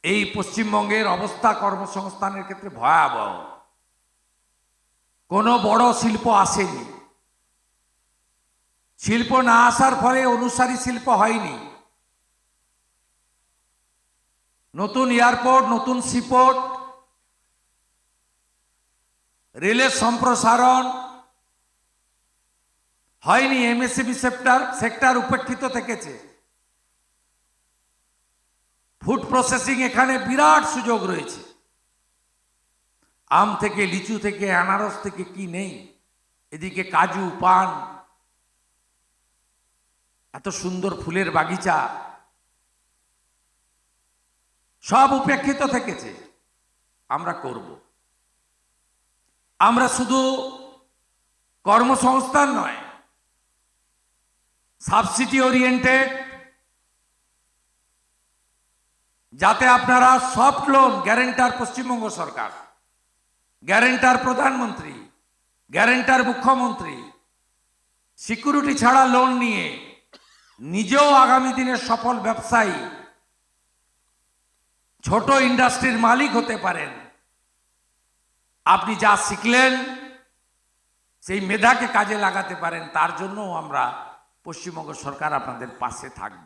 এই পশ্চিমবঙ্গের অবস্থা কর্মসংস্থানের ক্ষেত্রে ভয়াবহ। কোনো বড় শিল্প আসেনি, শিল্প না আসার ফলে অনুসারী শিল্প হয়নি। নতুন এয়ারপোর্ট, নতুন সিপোর্ট, রেলের সম্প্রসারণ হয়নি। এমএসএমই সেক্টর উপেক্ষিত থেকেছে। ফুড প্রসেসিং এখানে বিরাট সুযোগ রয়েছে। আম থেকে লিচু থেকে আনারস থেকে কি নেই, এদিকে কাজু, পান, এত সুন্দর ফুলের বাগিচা, সব উপেক্ষিত থেকেছে। আমরা করব। আমরা শুধু কর্মসংস্থান নয়, সাবসিডি ওরিয়েন্টেড, যাতে আপনারা সফট লোন, গ্যারেন্টার পশ্চিমবঙ্গ সরকার, গ্যারেন্টার প্রধানমন্ত্রী, গ্যারেন্টার মুখ্যমন্ত্রী, সিকিউরিটি ছাড়া লোন নিয়ে নিজেও আগামী দিনের সফল ব্যবসায়ী, ছোট ইন্ডাস্ট্রির মালিক হতে পারেন। আপনি যা শিখলেন সেই মেধাকে কাজে লাগাতে পারেন, তার জন্য আমরা পশ্চিমবঙ্গ সরকার আপনাদের পাশে থাকব।